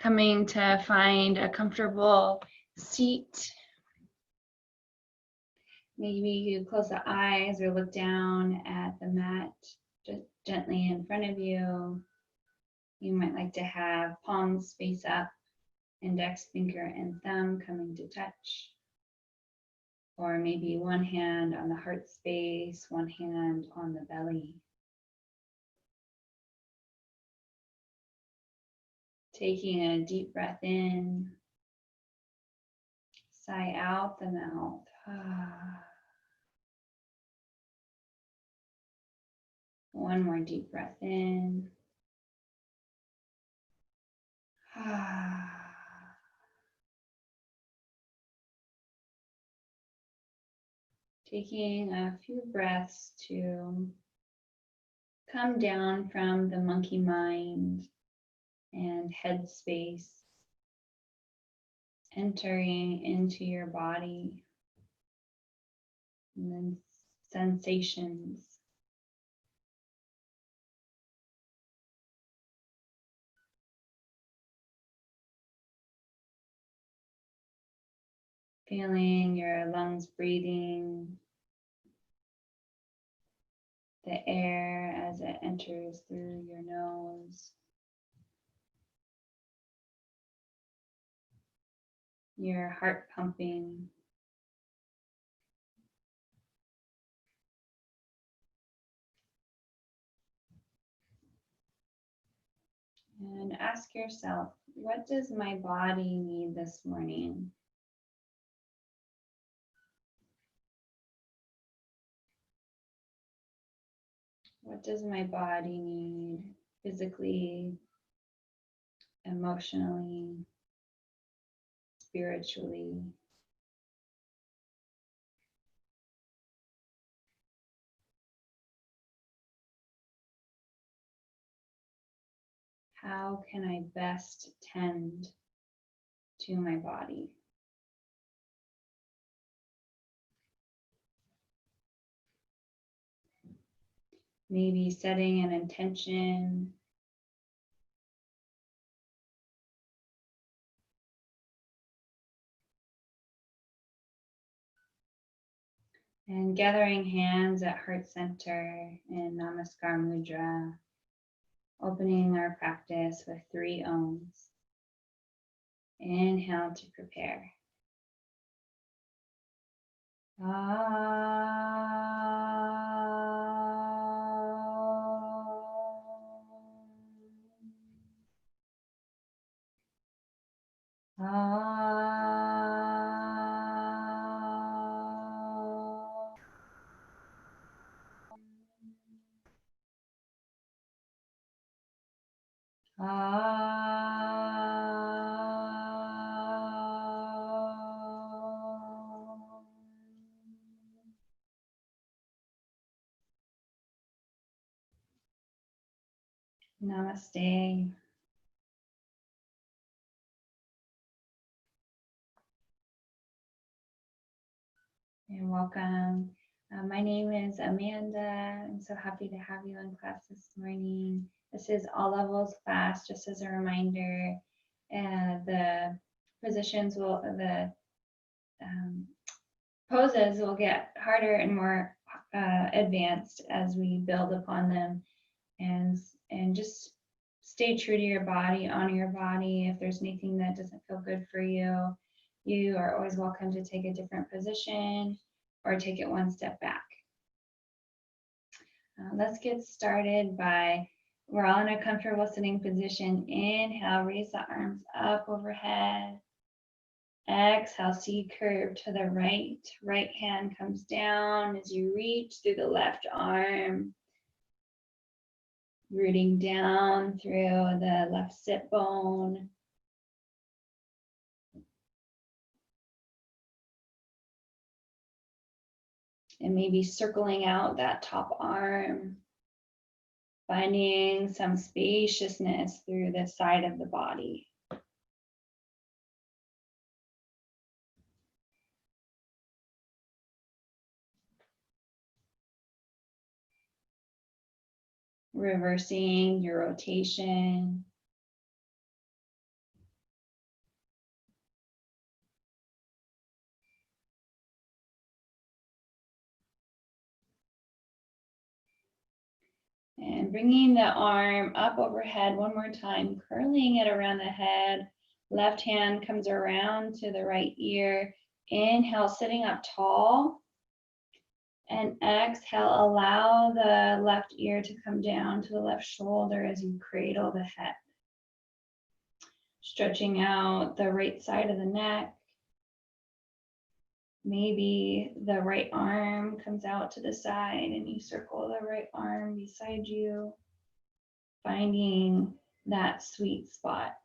Coming to find a comfortable seat. Maybe you close the eyes or look down at the mat just gently in front of you. You might like to have palms face up, index finger and thumb coming to touch. Or maybe one hand on the heart space, one hand on the belly. Taking a deep breath in, sigh out the mouth. One more deep breath in. Taking a few breaths to come down from the monkey mind and head space, entering into your body, and then sensations. Feeling your lungs breathing the air as it enters through your nose. Your heart pumping. And ask yourself, what does my body need this morning? What does my body need physically, emotionally, spiritually? How can I best tend to my body? Maybe setting an intention. And gathering hands at heart center in Namaskar Mudra. Opening our practice with 3 Oms. Inhale to prepare. Namaste. And welcome. My name is Amanda. I'm so happy to have you in class this morning. This is all levels class, just as a reminder. The positions will, the poses will get harder and more advanced as we build upon them. And just stay true to your body, honor your body. If there's anything that doesn't feel good for you, you are always welcome to take a different position or take it one step back. Let's get started we're all in a comfortable sitting position. Inhale, raise the arms up overhead. Exhale, C curve to the right. Right hand comes down as you reach through the left arm. Rooting down through the left sit bone. And maybe circling out that top arm. Finding some spaciousness through the side of the body. Reversing your rotation. And bringing the arm up overhead one more time, curling it around the head. Left hand comes around to the right ear. Inhale, sitting up tall. And exhale, allow the left ear to come down to the left shoulder as you cradle the head. Stretching out the right side of the neck. Maybe the right arm comes out to the side and you circle the right arm beside you, finding that sweet spot.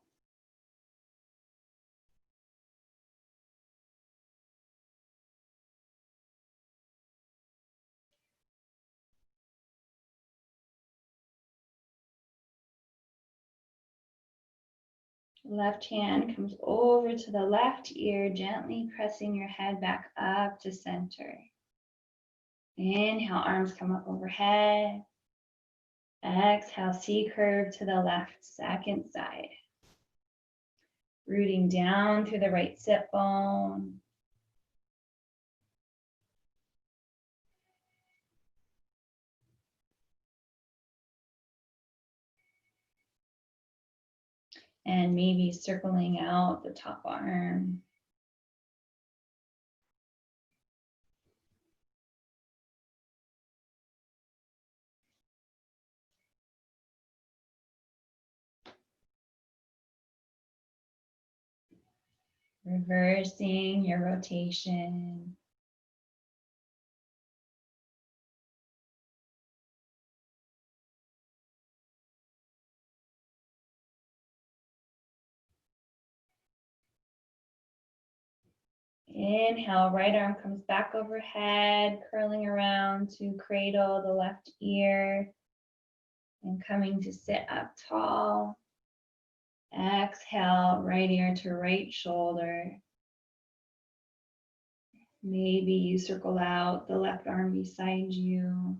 Left hand comes over to the left ear, gently pressing your head back up to center. Inhale, arms come up overhead. Exhale, C curve to the left, second side. Rooting down through the right sit bone. And maybe circling out the top arm. Reversing your rotation. Inhale, right arm comes back overhead, curling around to cradle the left ear and coming to sit up tall. Exhale, right ear to right shoulder. Maybe you circle out the left arm beside you.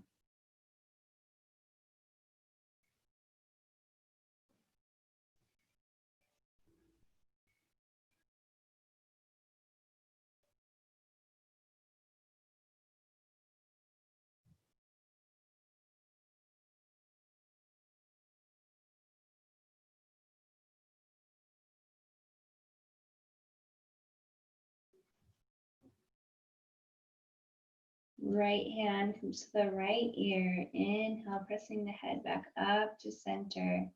Right hand comes to the right ear. Inhale, pressing the head back up to center.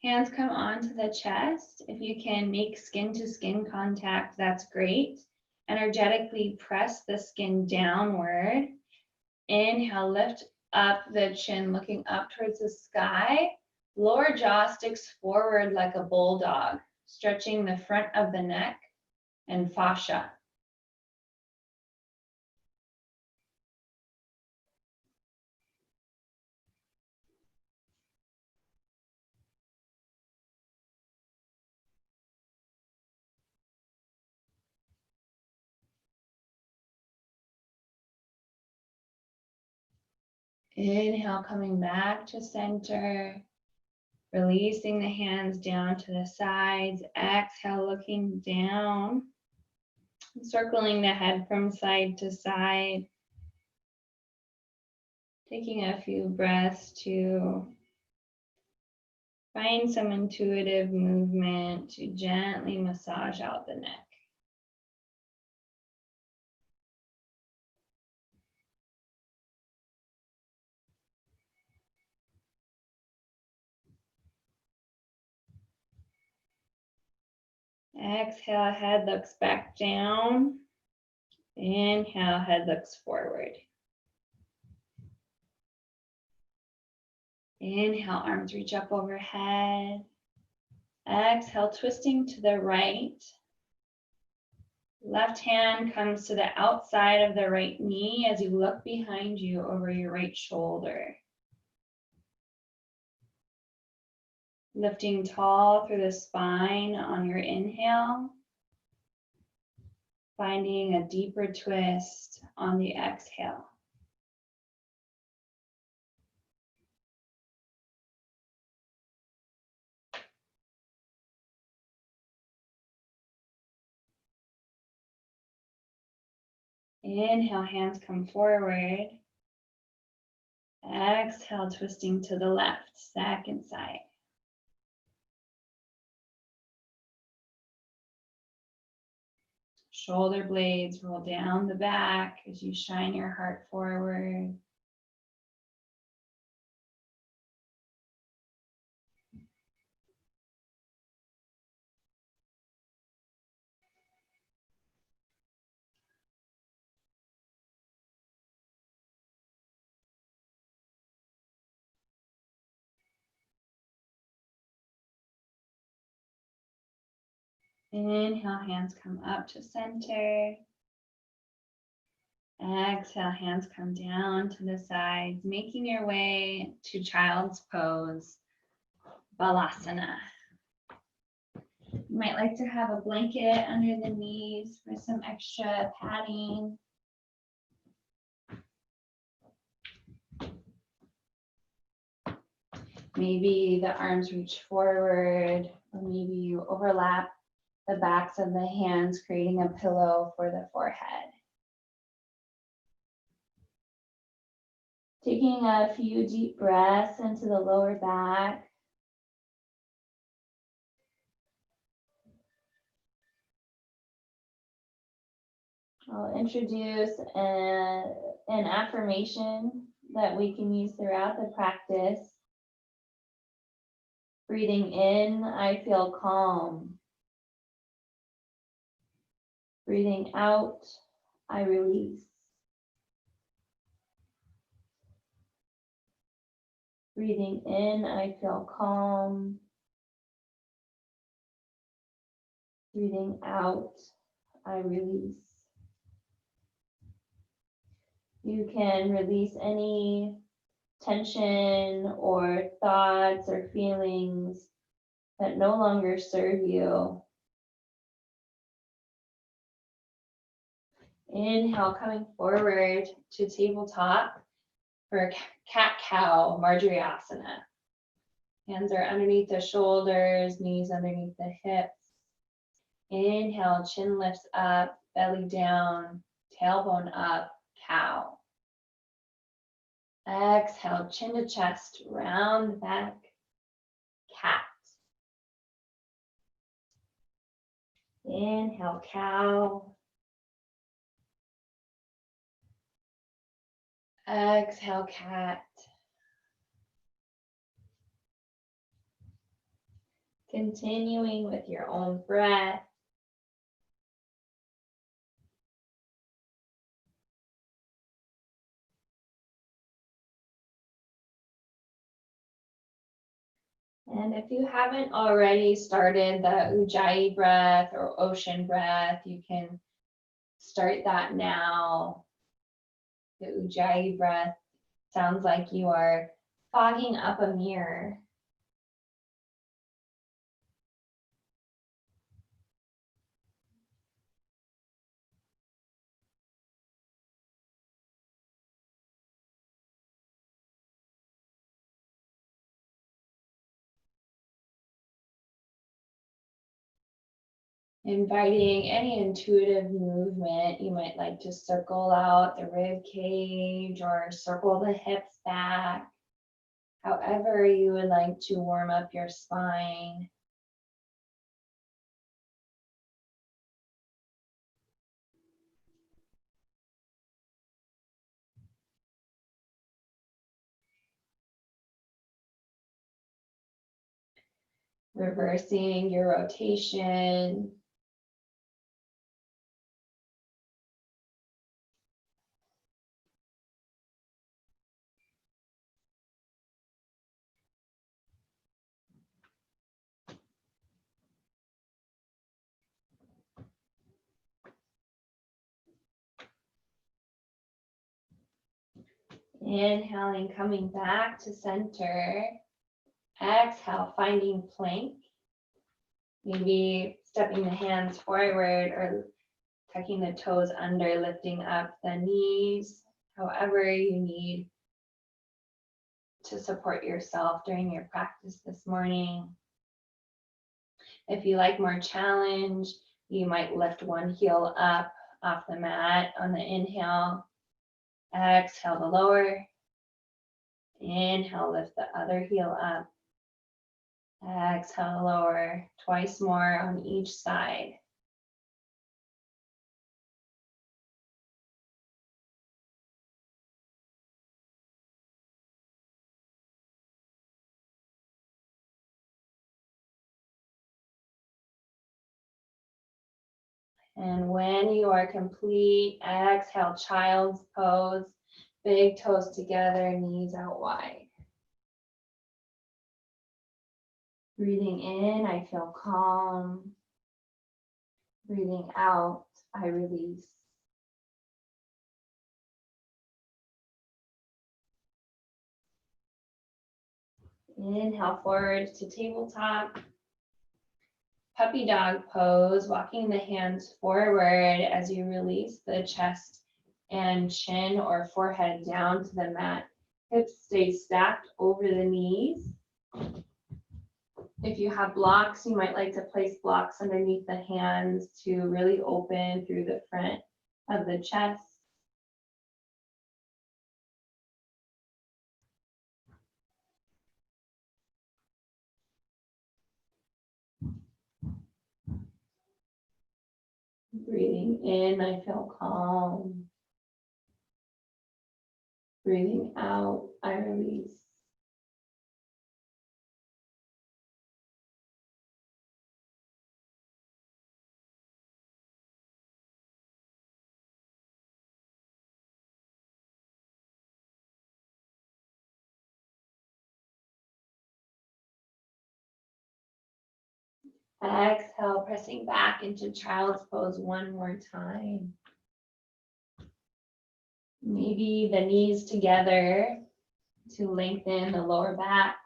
Hands come onto the chest. If you can make skin to skin contact, that's great. Energetically press the skin downward. Inhale, lift up the chin, looking up towards the sky. Lower jaw sticks forward like a bulldog, stretching the front of the neck and fascia. Inhale, coming back to center. Releasing the hands down to the sides. Exhale, looking down. Circling the head from side to side. Taking a few breaths to find some intuitive movement to gently massage out the neck. Exhale, head looks back down. Inhale, head looks forward. Inhale, arms reach up overhead. Exhale, twisting to the right. Left hand comes to the outside of the right knee as you look behind you over your right shoulder. Lifting tall through the spine on your inhale. Finding a deeper twist on the exhale. Inhale, hands come forward. Exhale, twisting to the left, second side. Shoulder blades roll down the back as you shine your heart forward. Inhale, hands come up to center. Exhale, hands come down to the sides, making your way to child's pose, Balasana. You might like to have a blanket under the knees for some extra padding. Maybe the arms reach forward, or maybe you overlap the backs of the hands, creating a pillow for the forehead. Taking a few deep breaths into the lower back. I'll introduce an affirmation that we can use throughout the practice. Breathing in, I feel calm. Breathing out, I release. Breathing in, I feel calm. Breathing out, I release. You can release any tension or thoughts or feelings that no longer serve you. Inhale, coming forward to tabletop for cat-cow, Marjariasana. Hands are underneath the shoulders, knees underneath the hips. Inhale, chin lifts up, belly down, tailbone up, cow. Exhale, chin to chest, round the back, cat. Inhale, cow. Exhale, cat. Continuing with your own breath. And if you haven't already started the Ujjayi breath or ocean breath, you can start that now. The Ujjayi breath sounds like you are fogging up a mirror. Inviting any intuitive movement. You might like to circle out the rib cage or circle the hips back. However you would like to warm up your spine. Reversing your rotation. Inhaling, coming back to center. Exhale, finding plank. Maybe stepping the hands forward or tucking the toes under, lifting up the knees. However you need to support yourself during your practice this morning. If you like more challenge, you might lift one heel up off the mat on the inhale. Exhale to lower. Inhale, lift the other heel up. Exhale, lower. Twice more on each side. And when you are complete, exhale, child's pose. Big toes together, knees out wide. Breathing in, I feel calm. Breathing out, I release. Inhale forward to tabletop. Puppy dog pose, walking the hands forward as you release the chest and chin or forehead down to the mat. Hips stay stacked over the knees. If you have blocks, you might like to place blocks underneath the hands to really open through the front of the chest. Breathing in, I feel calm. Breathing out, I release. Exhale, pressing back into child's pose one more time. Maybe the knees together to lengthen the lower back.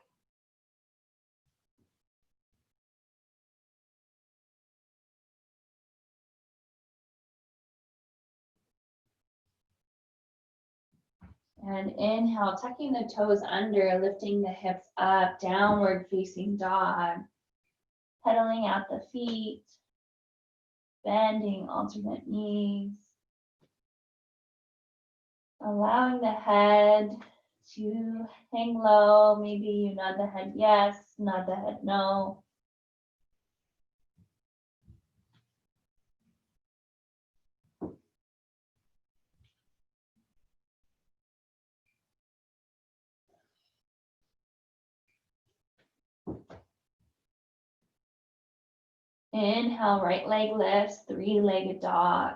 And inhale, tucking the toes under, lifting the hips up, downward facing dog. Pedaling out the feet, bending alternate knees. Allowing the head to hang low. Maybe you nod the head yes, nod the head no. Inhale, right leg lifts, three-legged dog.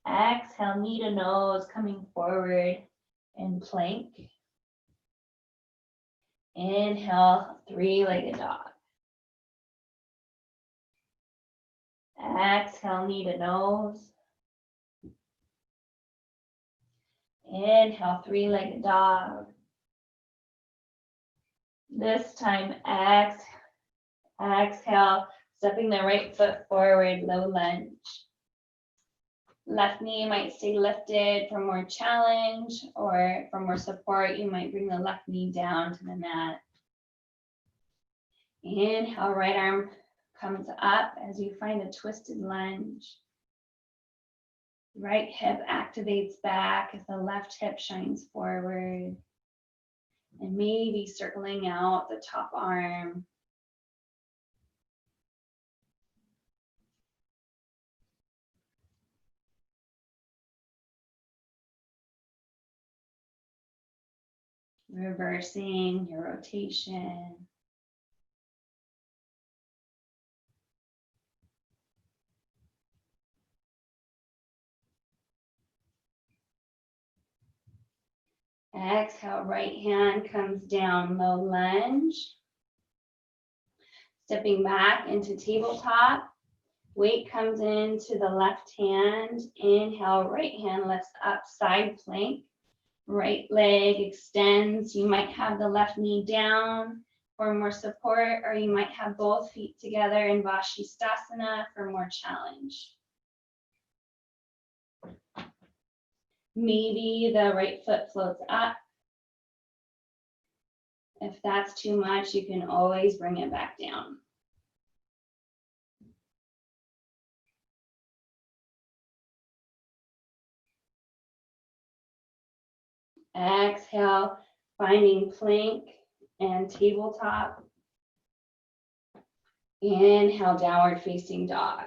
Exhale, knee to nose, coming forward in plank. Inhale, three-legged dog. Exhale, knee to nose. Inhale, three-legged dog. This time, exhale, stepping the right foot forward, low lunge. Left knee might stay lifted for more challenge, or for more support, you might bring the left knee down to the mat. Inhale, right arm comes up as you find a twisted lunge. Right hip activates back as the left hip shines forward. And maybe circling out the top arm. Reversing your rotation. Exhale, right hand comes down, low lunge. Stepping back into tabletop. Weight comes into the left hand. Inhale, right hand lifts up, side plank. Right leg extends. You might have the left knee down for more support, or you might have both feet together in Vashisthasana for more challenge. Maybe the right foot floats up. If that's too much, you can always bring it back down. Exhale, finding plank and tabletop. Inhale, downward facing dog.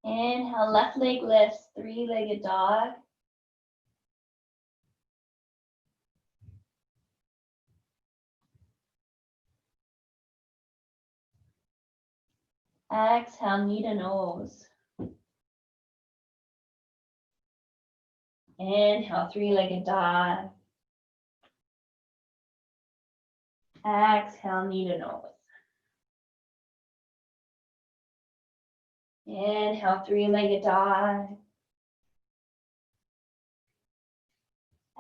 Inhale, left leg lifts, three-legged dog. Exhale, knee to nose. Inhale, three-legged dog. Exhale, knee to nose. Inhale, three-legged dog.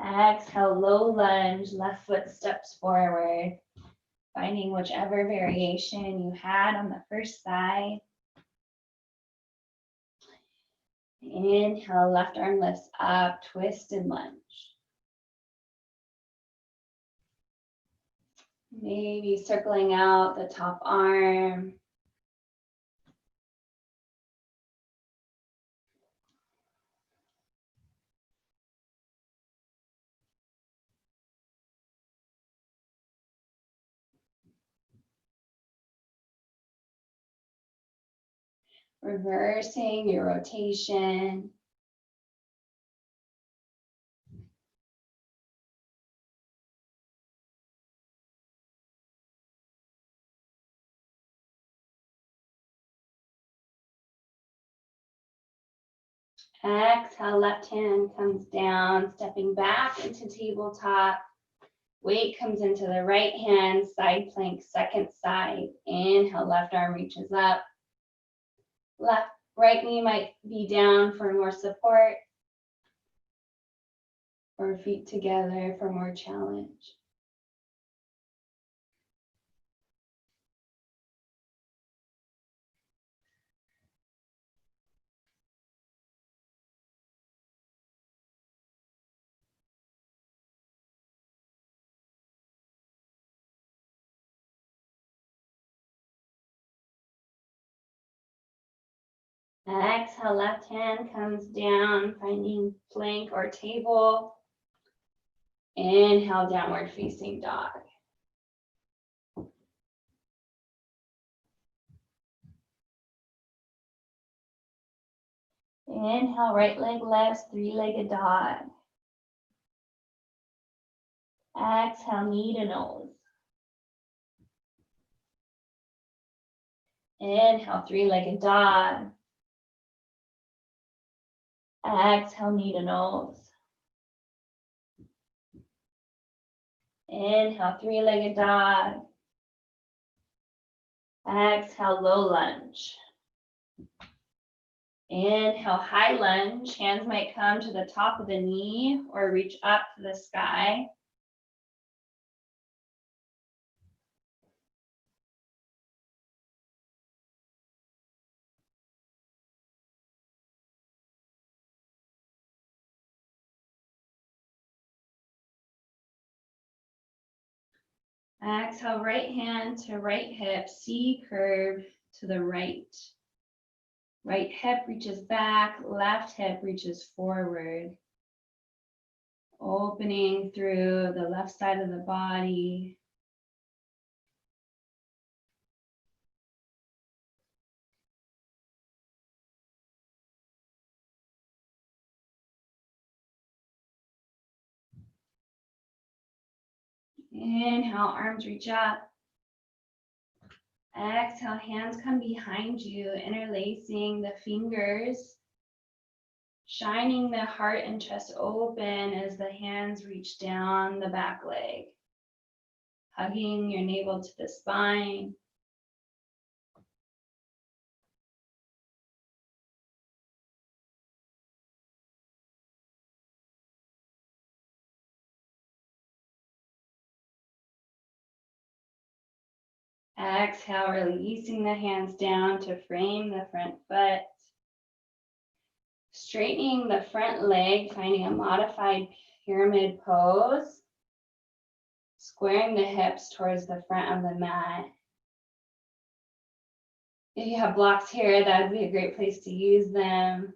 Exhale, low lunge, left foot steps forward, finding whichever variation you had on the first side. Inhale, left arm lifts up, twist and lunge. Maybe circling out the top arm. Reversing your rotation. Exhale, left hand comes down, stepping back into tabletop. Weight comes into the right hand, side plank, second side. Inhale, left arm reaches up. Right knee might be down for more support, or feet together for more challenge. Exhale, left hand comes down, finding plank or table. Inhale, downward facing dog. Inhale, right leg lifts, three-legged dog. Exhale, knee to nose. Inhale, three-legged dog. Exhale, knee to nose. Inhale, three-legged dog. Exhale, low lunge. Inhale, high lunge. Hands might come to the top of the knee or reach up to the sky. Exhale, right hand to right hip, C curve to the right. Right hip reaches back, left hip reaches forward. Opening through the left side of the body. Inhale, arms reach up. Exhale, hands come behind you, interlacing the fingers, shining the heart and chest open as the hands reach down the back leg, hugging your navel to the spine. Exhale, releasing the hands down to frame the front foot. Straightening the front leg, finding a modified pyramid pose. squaring the hips towards the front of the mat. If you have blocks here, that would be a great place to use them.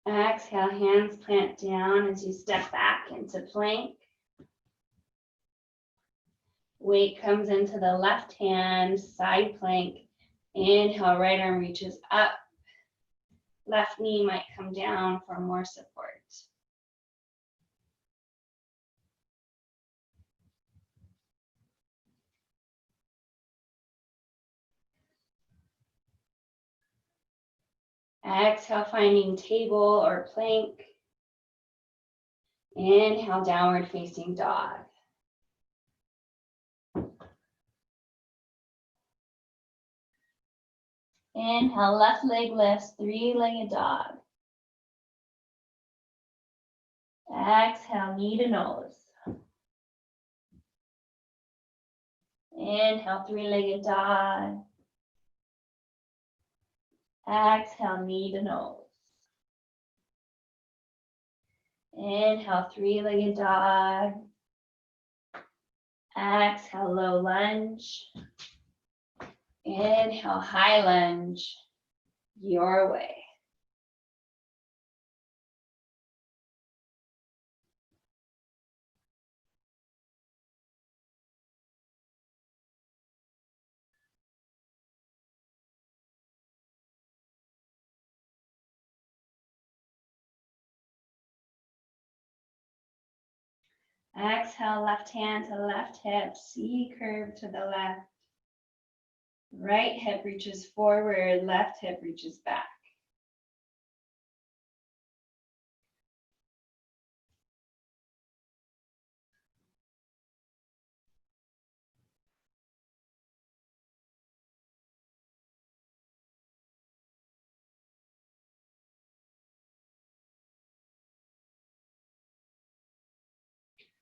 Exhale, hands plant down as you step back into plank. Weight comes into the left hand, side plank. Inhale, right arm reaches up. Left knee might come down for more support. Exhale, finding table or plank. Inhale, downward facing dog. Inhale, left leg lifts, three-legged dog. Exhale, knee to nose. Inhale, three-legged dog. Exhale, knee to nose. Inhale, three-legged dog. Exhale, low lunge. Inhale, high lunge. Your way. Exhale, left hand to left hip, C curve to the left. Right hip reaches forward, left hip reaches back.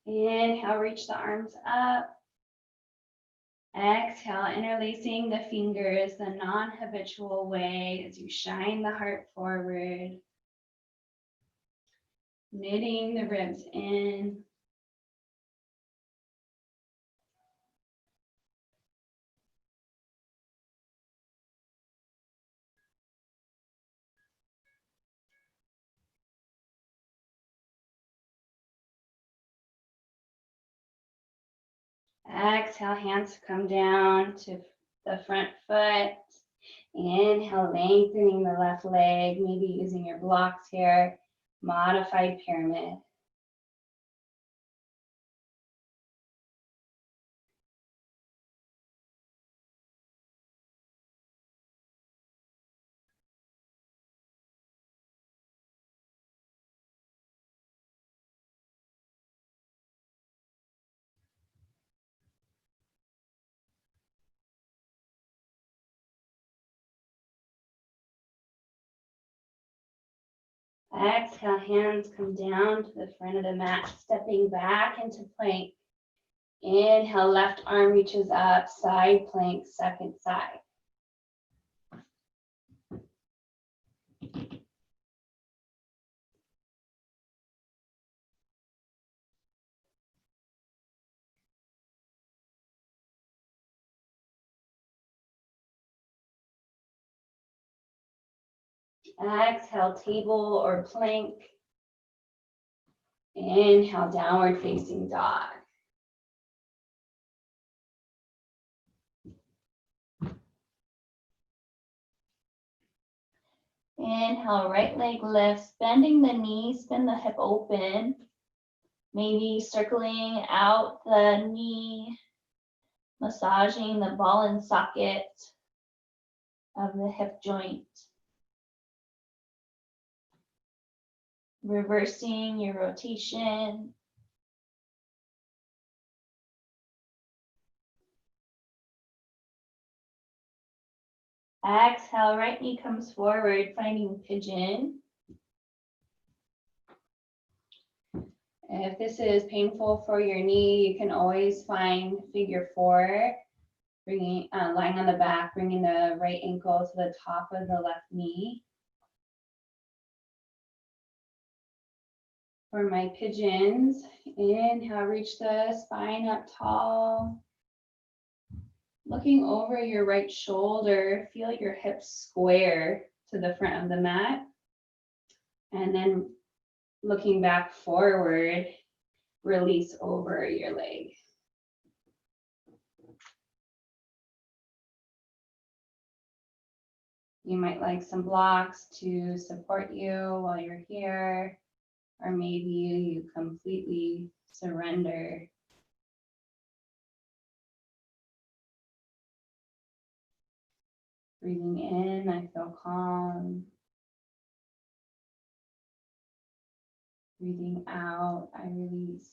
Inhale, reach the arms up. Exhale, interlacing the fingers the non-habitual way as you shine the heart forward. Knitting the ribs in. Exhale, hands come down to the front foot. Inhale, lengthening the left leg, maybe using your blocks here. Modified pyramid. Exhale, hands come down to the front of the mat, stepping back into plank. Inhale, left arm reaches up, side plank, second side. Exhale, table or plank. Inhale, downward facing dog. Inhale, right leg lifts, bending the knee, spin the hip open. Maybe circling out the knee, massaging the ball and socket of the hip joint. Reversing your rotation. Exhale, right knee comes forward, finding pigeon. If this is painful for your knee, you can always find figure 4, bringing lying on the back, bringing the right ankle to the top of the left knee. For my pigeons, inhale, reach the spine up tall. Looking over your right shoulder, feel your hips square to the front of the mat. And then looking back forward, release over your leg. You might like some blocks to support you while you're here, or maybe you completely surrender. Breathing in, I feel calm. Breathing out, I release.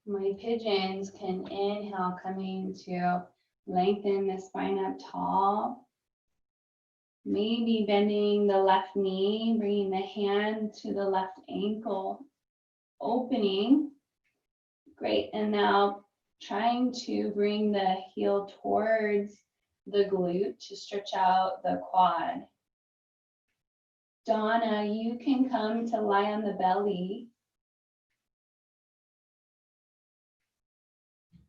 My pigeons can inhale, coming to lengthen the spine up tall. Maybe bending the left knee, bringing the hand to the left ankle, opening. Great, and now trying to bring the heel towards the glute to stretch out the quad. Donna, you can come to lie on the belly.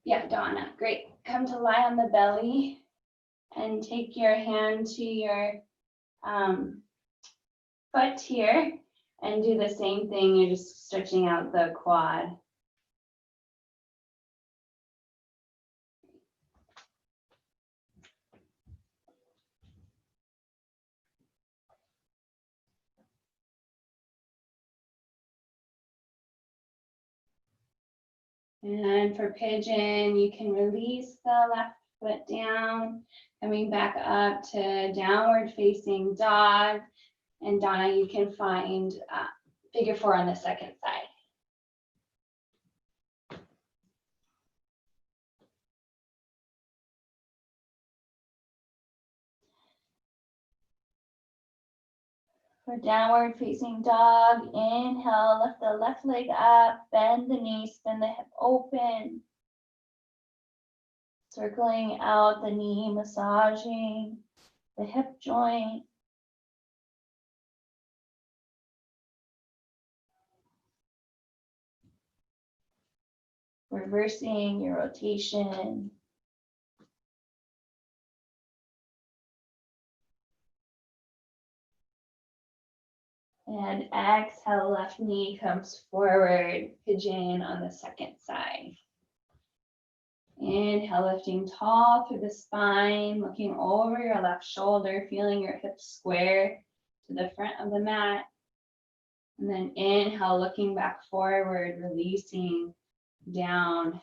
Yeah, Donna, great. Come to lie on the belly and take your hand to your foot here and do the same thing. You're just stretching out the quad. And for pigeon, you can release the left foot down, coming back up to downward facing dog. And Donna, you can find figure 4 on the second side. For downward facing dog, inhale, lift the left leg up, bend the knee, spin the hip open. Circling out the knee, massaging the hip joint. Reversing your rotation. And exhale, left knee comes forward, pigeon on the second side. Inhale, lifting tall through the spine, looking over your left shoulder, feeling your hips square to the front of the mat. And then inhale, looking back forward, releasing down.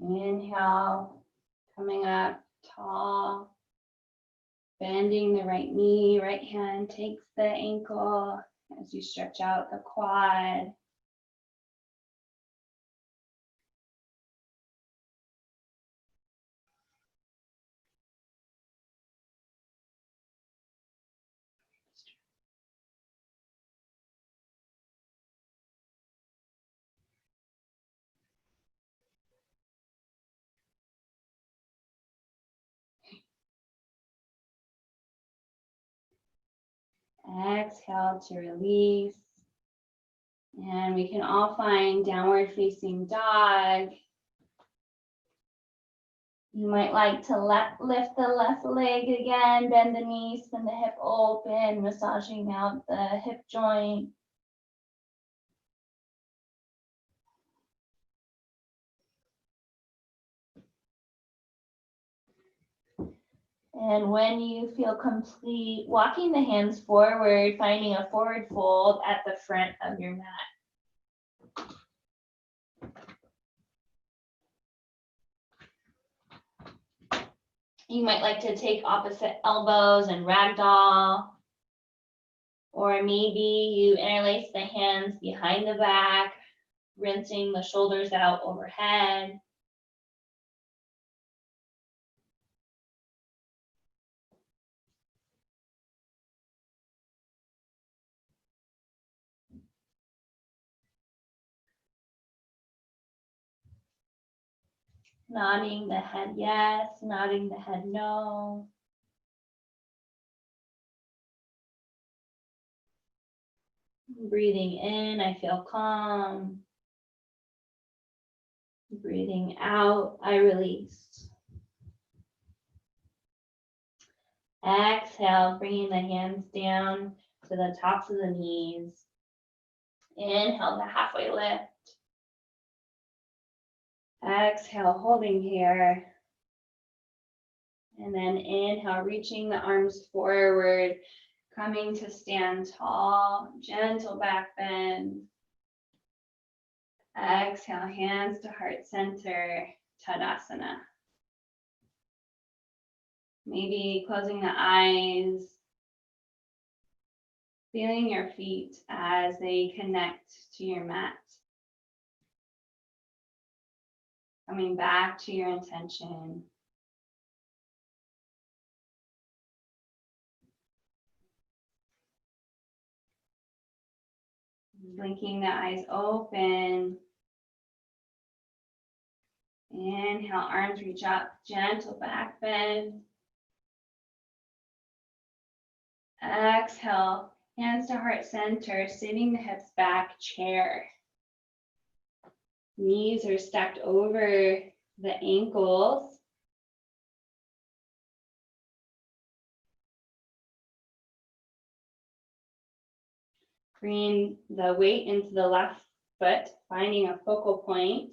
Inhale, coming up tall, bending the right knee, right hand takes the ankle as you stretch out the quad. Exhale to release. And we can all find downward facing dog. You might like to lift the left leg again, bend the knees, spin the hip open, massaging out the hip joint. And when you feel complete, walking the hands forward, finding a forward fold at the front of your mat. You might like to take opposite elbows and ragdoll. Or maybe you interlace the hands behind the back, rinsing the shoulders out overhead. Nodding the head yes, nodding the head no. Breathing in, I feel calm. Breathing out, I release. Exhale, bringing the hands down to the tops of the knees. Inhale the halfway lift. Exhale, holding here. And then inhale, reaching the arms forward, coming to stand tall, gentle back bend. Exhale, hands to heart center, Tadasana. Maybe closing the eyes, feeling your feet as they connect to your mat. Coming back to your intention. Blinking the eyes open. Inhale, arms reach up, gentle back bend. Exhale, hands to heart center, sitting the hips back, chair. Knees are stacked over the ankles. Bring the weight into the left foot, finding a focal point.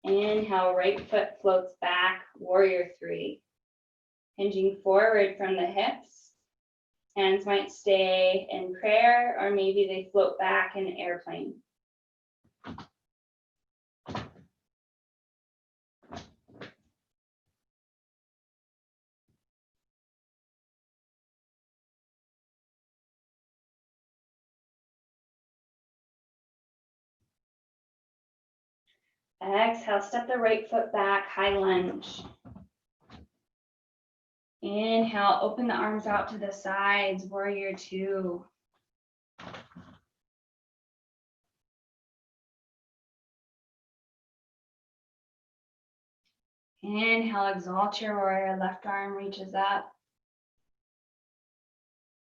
Inhale, right foot floats back, warrior three. Hinging forward from the hips. Hands might stay in prayer, or maybe they float back in airplane. Exhale, step the right foot back, high lunge. Inhale, open the arms out to the sides, warrior two. Inhale, exalt your warrior, left arm reaches up.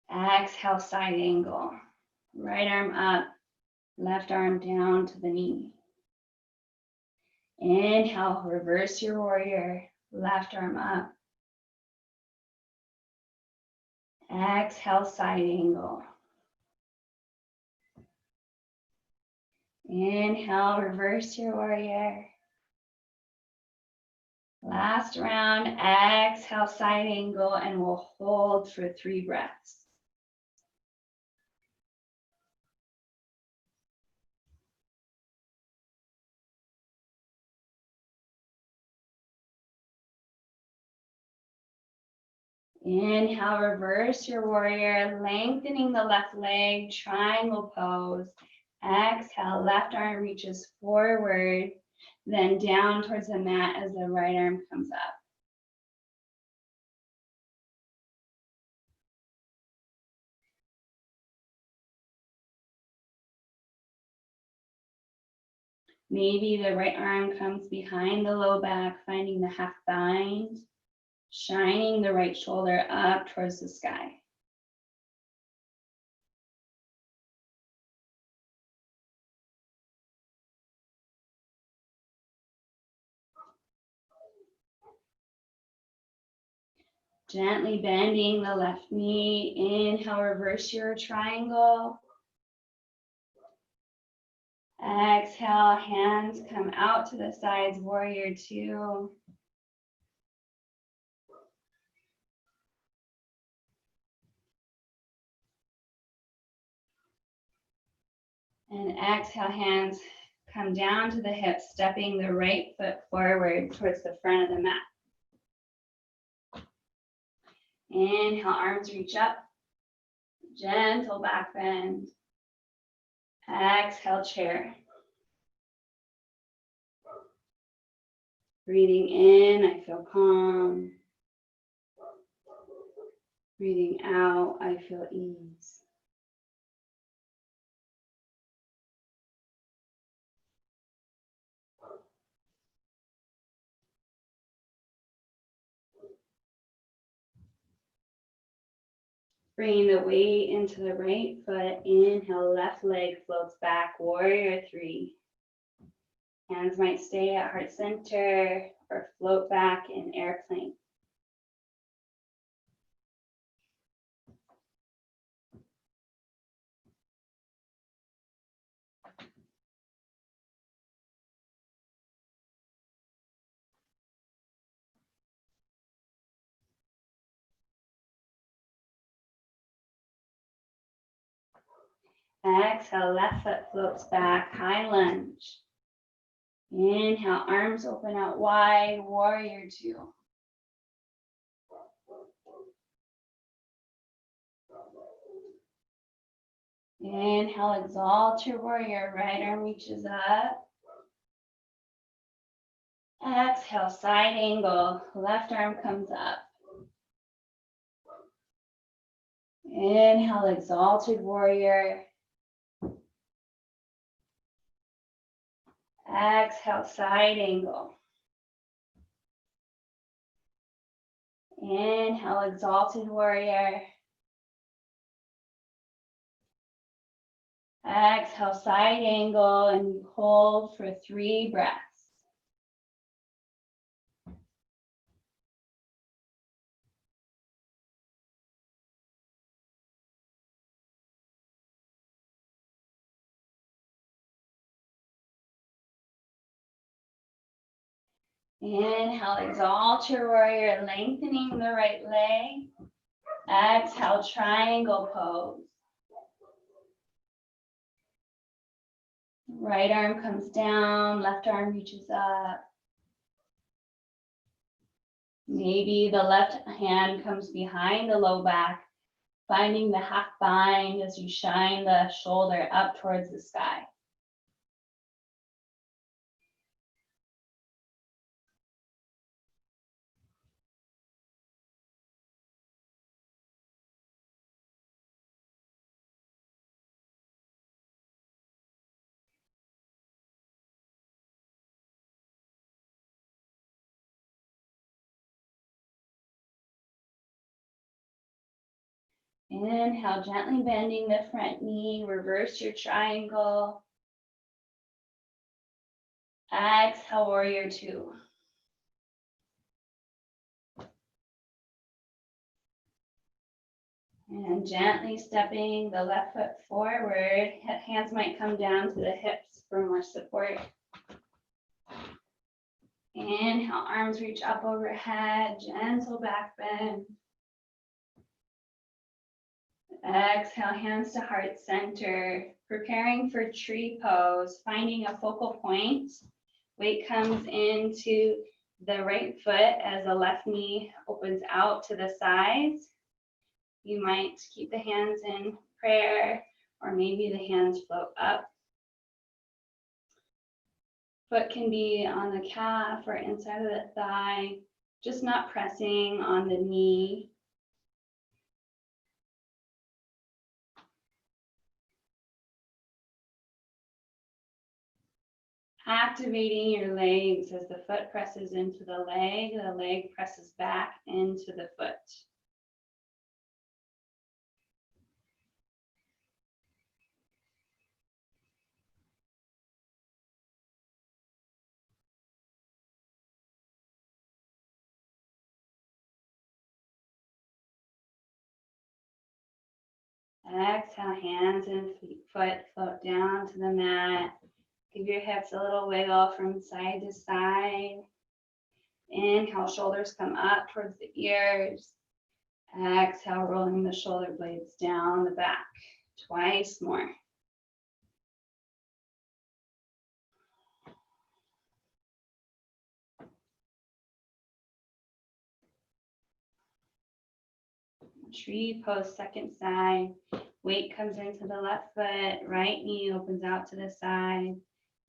Exhale, side angle. Right arm up, left arm down to the knee. Inhale, reverse your warrior, left arm up. Exhale, side angle. Inhale, reverse your warrior. Last round, exhale, side angle, and we'll hold for 3 breaths. Inhale, reverse your warrior, lengthening the left leg, triangle pose. Exhale, left arm reaches forward, then down towards the mat as the right arm comes up. Maybe the right arm comes behind the low back, finding the half bind, shining the right shoulder up towards the sky. Gently bending the left knee. Inhale, reverse your triangle. Exhale, hands come out to the sides, warrior two. And exhale, hands come down to the hips, stepping the right foot forward towards the front of the mat. Inhale, arms reach up. Gentle back bend. Exhale, chair. Breathing in, I feel calm. Breathing out, I feel ease. Bringing the weight into the right foot. Inhale, left leg floats back, warrior three. Hands might stay at heart center or float back in airplane. Exhale, left foot floats back, high lunge. Inhale, arms open out wide, warrior two. Inhale, exalt your warrior, right arm reaches up. Exhale, side angle, left arm comes up. Inhale, exalted warrior. Exhale, side angle. Inhale, exalted warrior. Exhale, side angle, and hold for 3 breaths. Inhale, exalt your warrior, lengthening the right leg. Exhale, triangle pose. Right arm comes down, left arm reaches up. Maybe the left hand comes behind the low back, finding the half bind as you shine the shoulder up towards the sky. Inhale, gently bending the front knee, reverse your triangle. Exhale, warrior two. And gently stepping the left foot forward, hands might come down to the hips for more support. Inhale, arms reach up overhead, gentle back bend. Exhale, hands to heart center, preparing for tree pose, finding a focal point. Weight comes into the right foot as the left knee opens out to the sides. You might keep the hands in prayer, or maybe the hands float up. Foot can be on the calf or inside of the thigh, just not pressing on the knee. Activating your legs as the foot presses into the leg presses back into the foot. Exhale, hands and foot float down to the mat. Give your hips a little wiggle from side to side. Inhale, shoulders come up towards the ears. Exhale, rolling the shoulder blades down the back. Twice more. Tree pose, second side. Weight comes into the left foot. Right knee opens out to the side.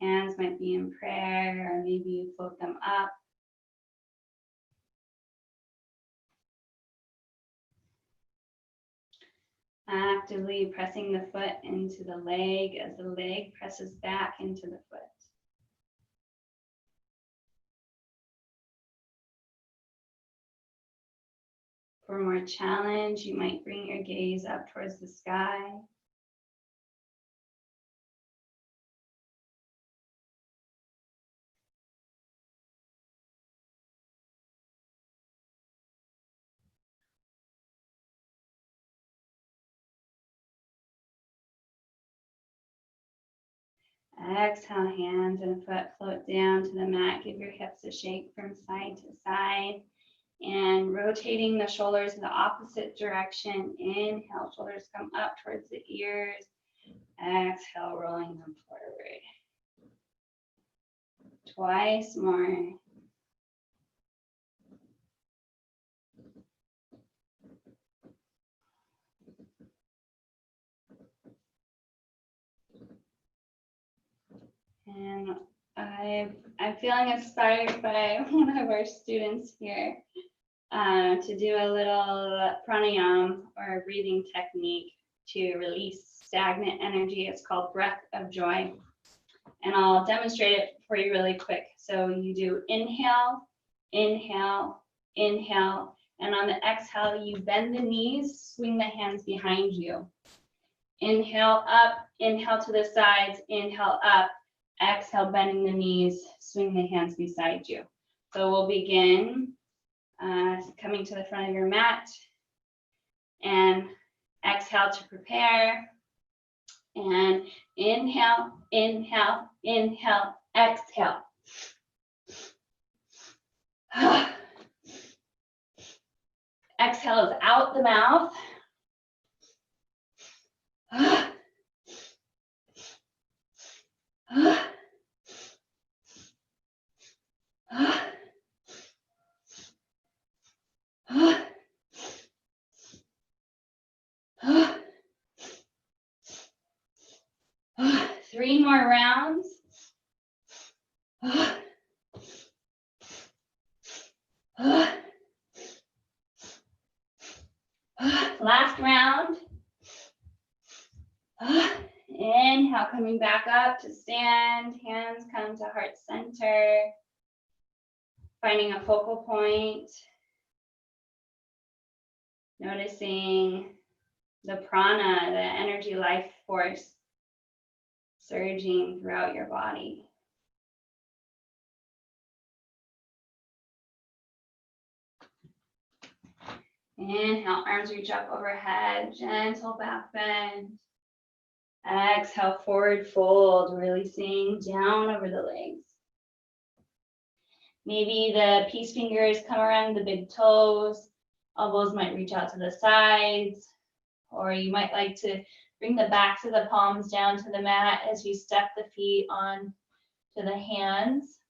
Hands might be in prayer, or maybe you float them up. Actively pressing the foot into the leg as the leg presses back into the foot. For more challenge, you might bring your gaze up towards the sky. Exhale, hands and foot float down to the mat. Give your hips a shake from side to side. And rotating the shoulders in the opposite direction. Inhale, shoulders come up towards the ears. Exhale, rolling them forward. Twice more. And I'm feeling inspired by one of our students here to do a little pranayama or a breathing technique to release stagnant energy. It's called breath of joy. And I'll demonstrate it for you really quick. So you do inhale, inhale, inhale. And on the exhale, you bend the knees, swing the hands behind you. Inhale up, inhale to the sides, inhale up. Exhale, bending the knees, swing the hands beside you. So we'll begin coming to the front of your mat and exhale to prepare. And inhale, inhale, inhale, exhale. Exhale is out the mouth. Three more rounds. Last round. Inhale, coming back up to stand. Hands come to heart center. Finding a focal point. Noticing the prana, the energy life force surging throughout your body. Inhale, arms reach up overhead, gentle back bend. Exhale, forward fold, releasing down over the legs. Maybe the peace fingers come around the big toes. Elbows might reach out to the sides. Or you might like to bring the backs of the palms down to the mat as you step the feet on to the hands.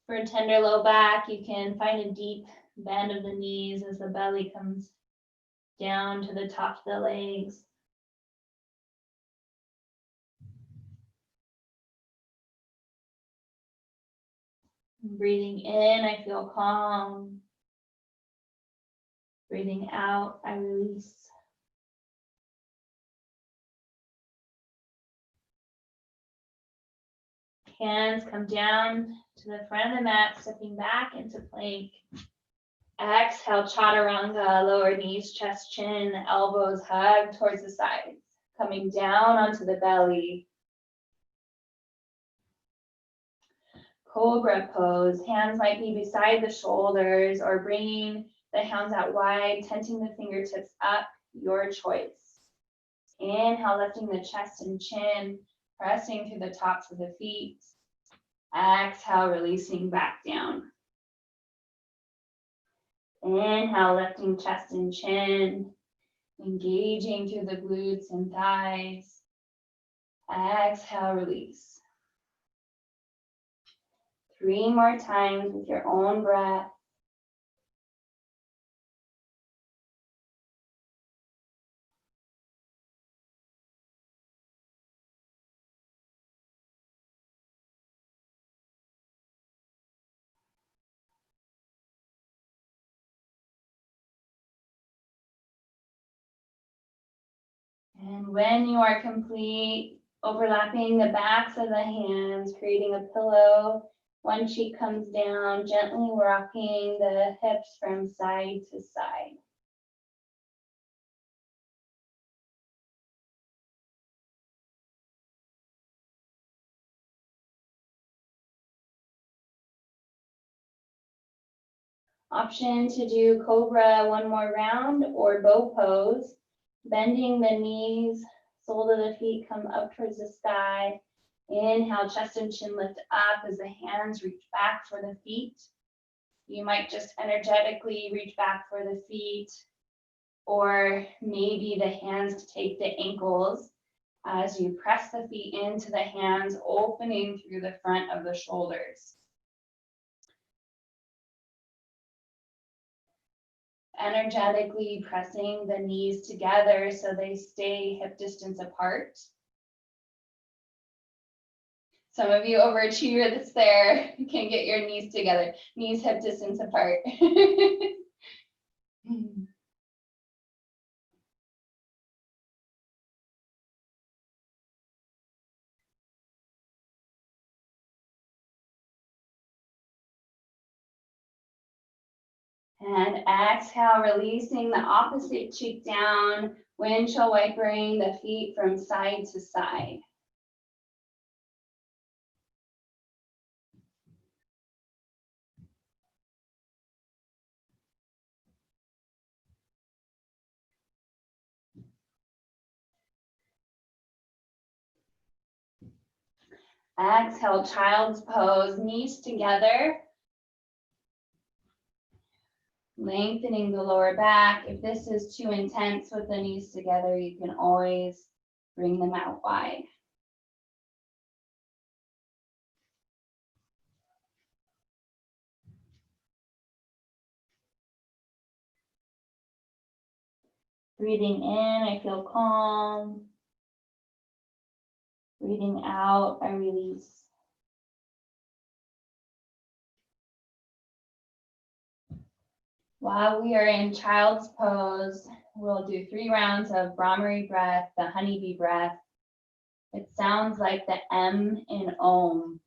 For a tender low back, you can find a deep bend of the knees as the belly comes down to the top of the legs. Breathing in, I feel calm. Breathing out, I release. Hands come down to the front of the mat, stepping back into plank. Exhale, chaturanga, lower knees, chest, chin, elbows hug towards the sides. Coming down onto the belly. Cobra pose. Hands might be beside the shoulders or bringing the hands out wide, tenting the fingertips up, your choice. Inhale, lifting the chest and chin, pressing through the tops of the feet. Exhale, releasing back down. Inhale, lifting chest and chin, engaging through the glutes and thighs. Exhale, release. 3 more times with your own breath. And when you are complete, overlapping the backs of the hands, creating a pillow. One cheek comes down, gently rocking the hips from side to side. Option to do cobra one more round or bow pose. Bending the knees, sole of the feet come up towards the sky. Inhale, chest and chin lift up as the hands reach back for the feet. You might just energetically reach back for the feet, or maybe the hands take the ankles as you press the feet into the hands, opening through the front of the shoulders. Energetically pressing the knees together so they stay hip distance apart. Some of you overachiever that's there can get your knees together, knees hip distance apart. And exhale, releasing the opposite cheek down, windshield wipering the feet from side to side. Exhale, child's pose, knees together. Lengthening the lower back. If this is too intense with the knees together, you can always bring them out wide. Breathing in, I feel calm. Breathing out, I release. While we are in child's pose, we'll do 3 rounds of Brahmari breath, the honeybee breath. It sounds like the M in Om,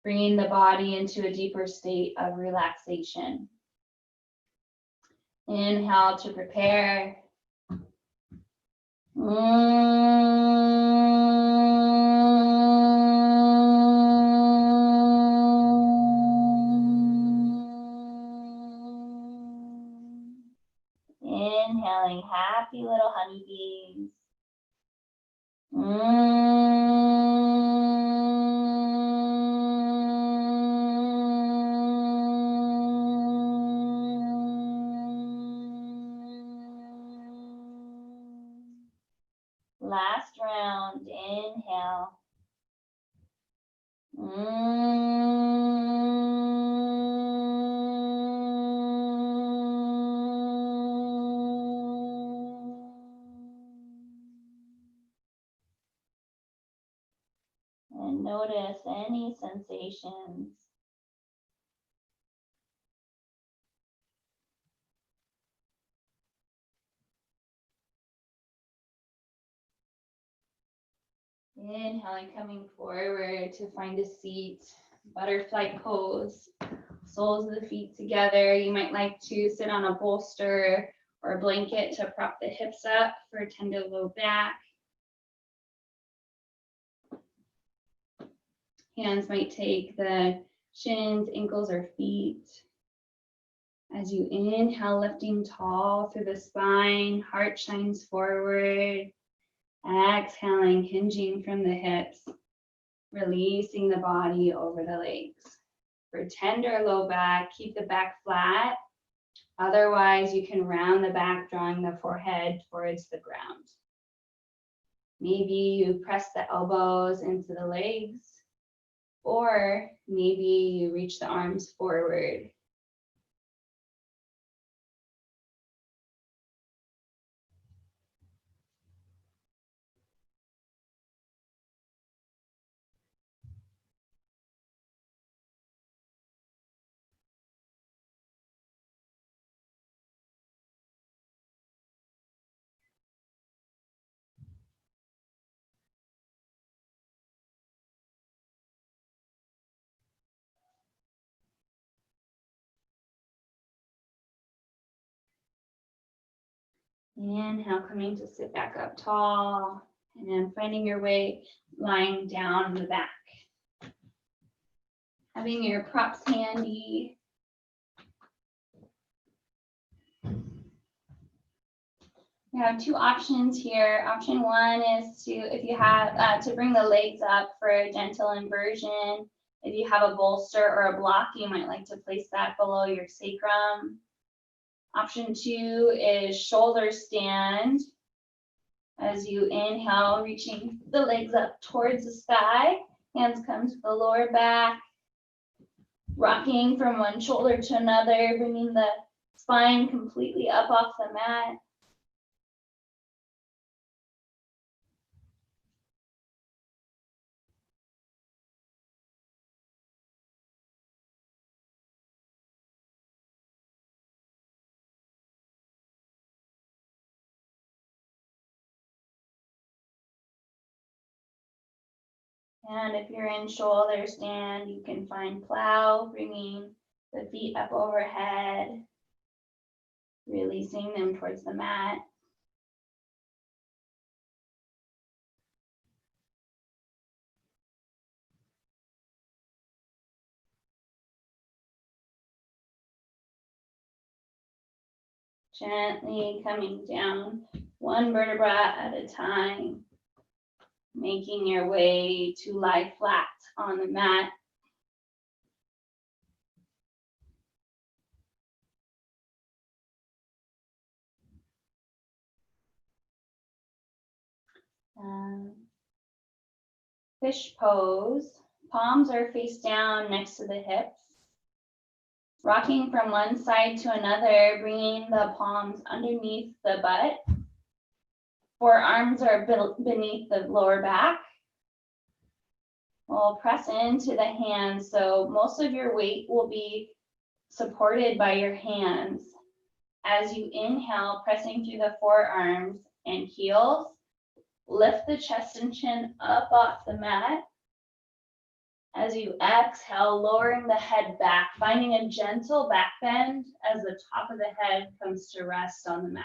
bringing the body into a deeper state of relaxation. Inhale to prepare. Inhaling happy little honeybees. Last round, inhale. And notice any sensations. Inhaling, coming forward to find a seat, butterfly pose, soles of the feet together. You might like to sit on a bolster or a blanket to prop the hips up for a tender low back. Hands might take the shins, ankles, or feet. As you inhale, lifting tall through the spine, heart shines forward. Exhaling, hinging from the hips, releasing the body over the legs. For tender low back, keep the back flat. Otherwise, you can round the back, drawing the forehead towards the ground. Maybe you press the elbows into the legs, or maybe you reach the arms forward. Inhale, coming to sit back up tall, and then finding your way lying down on the back. Having your props handy. We have two options here. Option one is to, if you have, to bring the legs up for a gentle inversion. If you have a bolster or a block, you might like to place that below your sacrum. Option two is shoulder stand. As you inhale, reaching the legs up towards the sky, hands come to the lower back, rocking from one shoulder to another, bringing the spine completely up off the mat. And if you're in shoulder stand, you can find plow, bringing the feet up overhead, releasing them towards the mat. Gently coming down one vertebra at a time, making your way to lie flat on the mat. Fish pose. Palms are face down next to the hips. Rocking from one side to another, bringing the palms underneath the butt. Forearms are beneath the lower back. We'll press into the hands, so most of your weight will be supported by your hands. As you inhale, pressing through the forearms and heels, lift the chest and chin up off the mat. As you exhale, lowering the head back, finding a gentle back bend as the top of the head comes to rest on the mat.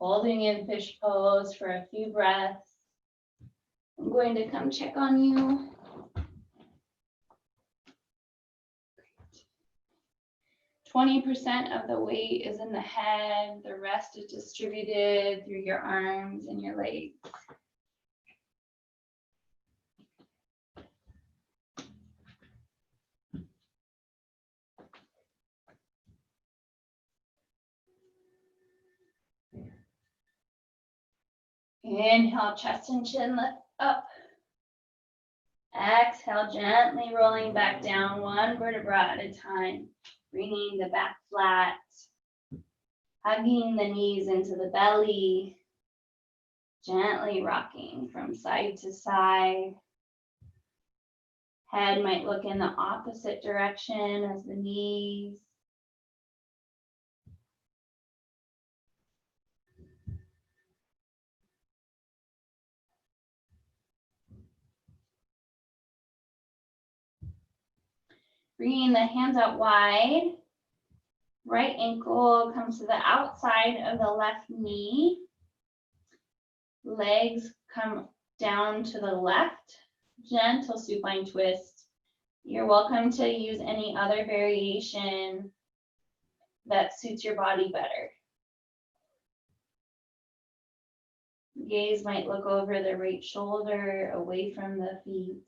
Holding in fish pose for a few breaths. I'm going to come check on you. Great. 20% of the weight is in the head. The rest is distributed through your arms and your legs. Inhale, chest and chin lift up. Exhale, gently rolling back down one vertebra at a time, bringing the back flat, hugging the knees into the belly, gently rocking from side to side. Head might look in the opposite direction as the knees. Bringing the hands out wide. Right ankle comes to the outside of the left knee. Legs come down to the left. Gentle supine twist. You're welcome to use any other variation that suits your body better. Gaze might look over the right shoulder, away from the feet.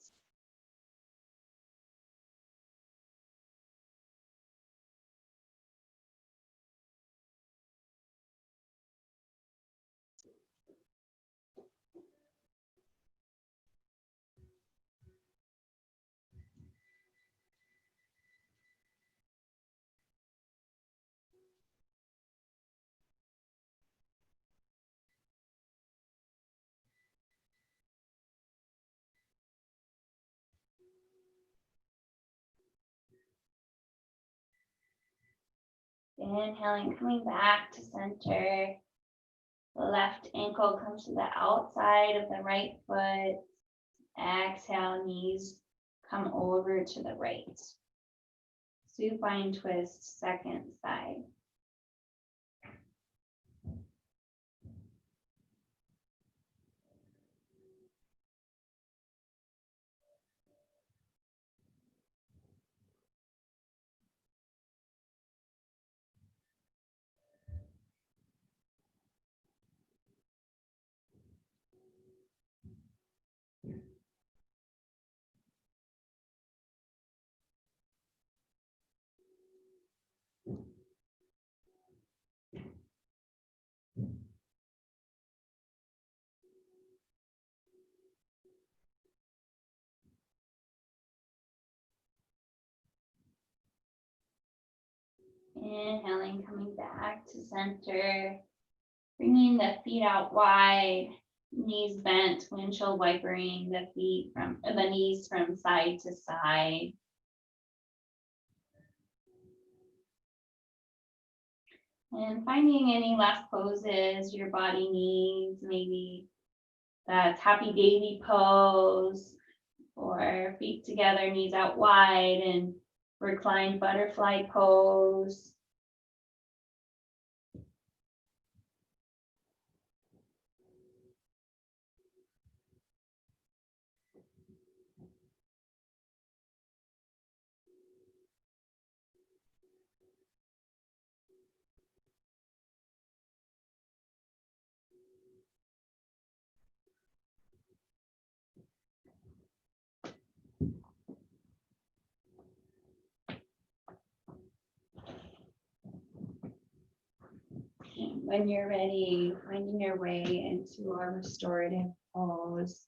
Inhaling, coming back to center. The left ankle comes to the outside of the right foot. Exhale, knees come over to the right. Supine twist, second side. Inhaling, coming back to center. Bringing the feet out wide, knees bent, windshield wipering the feet from the knees from side to side. And finding any last poses your body needs, maybe that's happy baby pose, or feet together, knees out wide, and reclined butterfly pose. When you're ready, finding your way into a restorative pose.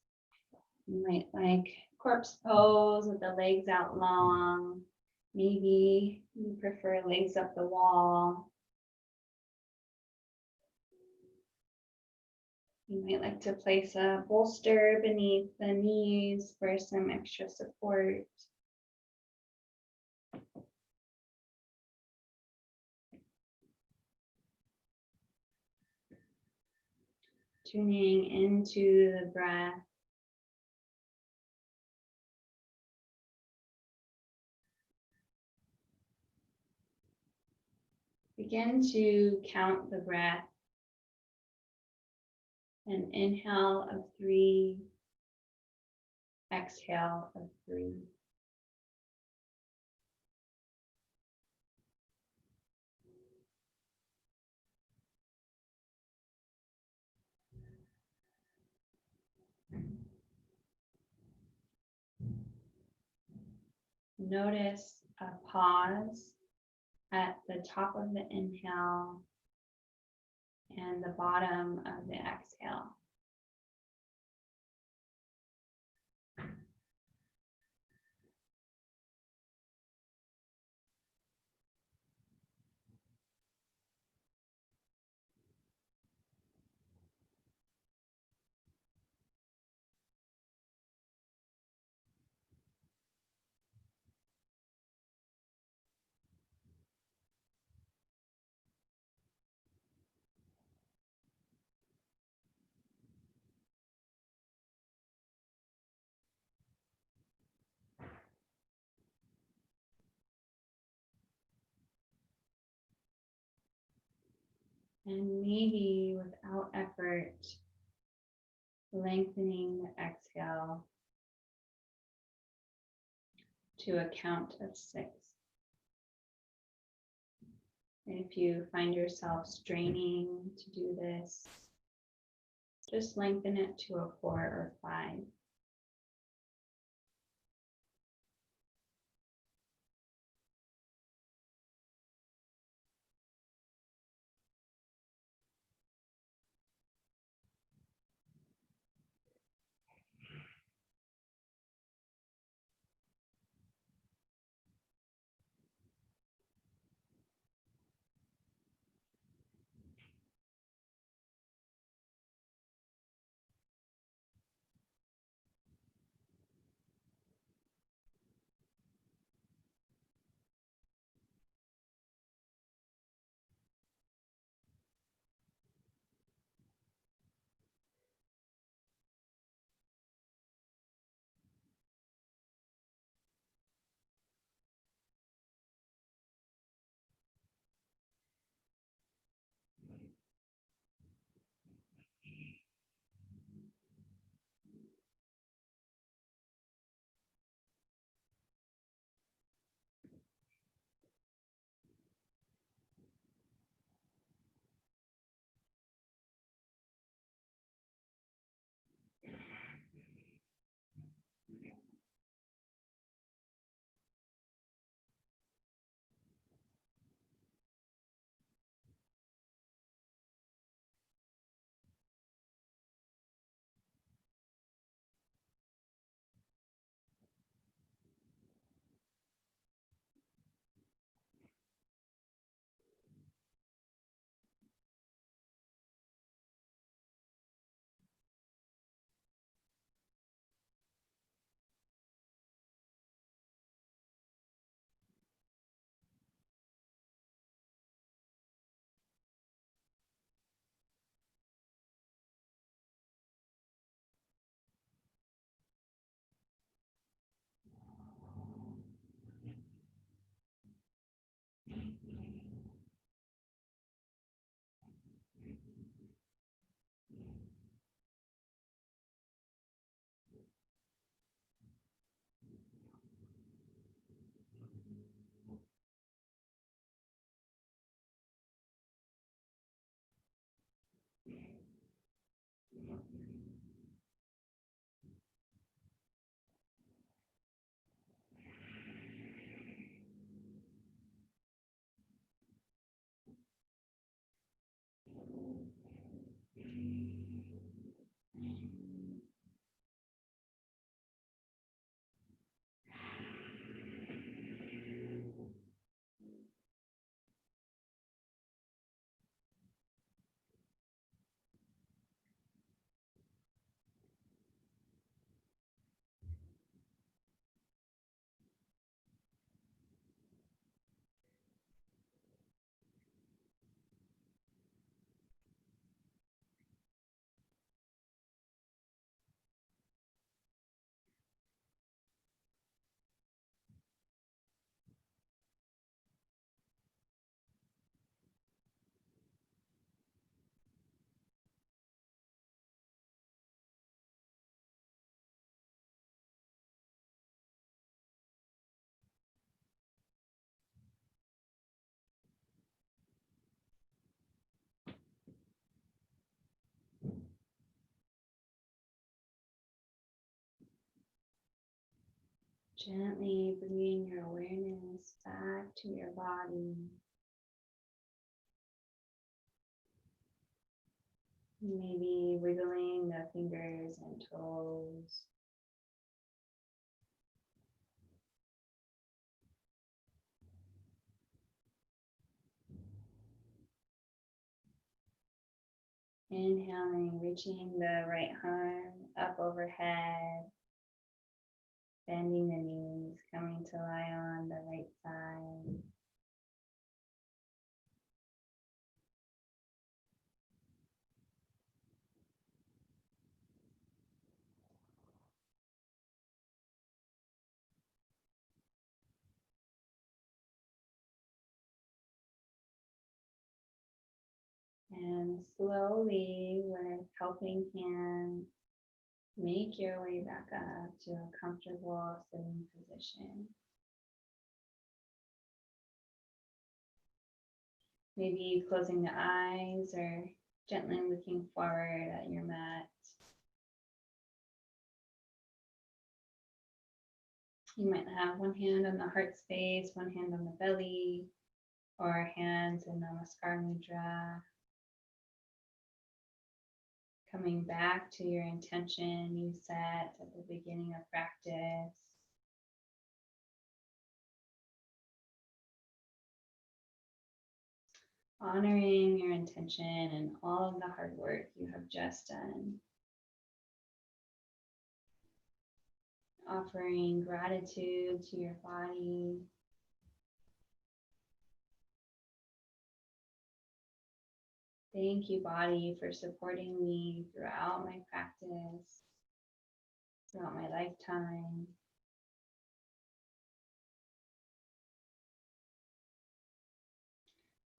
You might like corpse pose with the legs out long. Maybe you prefer legs up the wall. You might like to place a bolster beneath the knees for some extra support. Tuning into the breath. Begin to count the breath. An inhale of 3, exhale of 3. Notice a pause at the top of the inhale and the bottom of the exhale. And maybe without effort, lengthening the exhale to a count of 6. And if you find yourself straining to do this, just lengthen it to a 4 or 5. Gently bringing your awareness back to your body. Maybe wiggling the fingers and toes. Inhaling, reaching the right arm up overhead, bending the knees, coming to lie on the right side. And slowly, with helping hands, make your way back up to a comfortable sitting position. Maybe closing the eyes or gently looking forward at your mat. You might have one hand on the heart space, one hand on the belly, or hands in Namaskar Mudra. Coming back to your intention you set at the beginning of practice. Honoring your intention and all of the hard work you have just done. Offering gratitude to your body. Thank you, body, for supporting me throughout my practice, throughout my lifetime.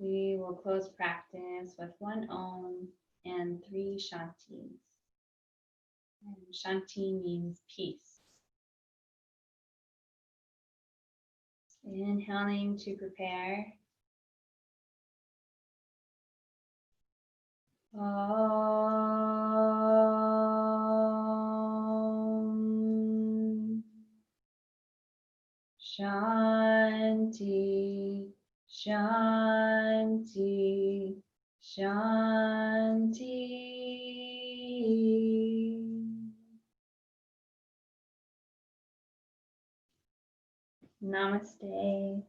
We will close practice with one Om and 3 Shantis. And Shanti means peace. Inhaling to prepare. Om Shanti, Shanti, Shanti. Namaste.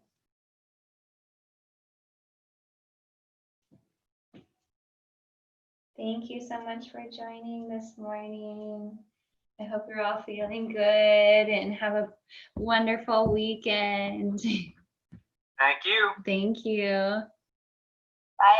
Thank you so much for joining this morning. I hope you're all feeling good and have a wonderful weekend. Thank you. Thank you. Bye.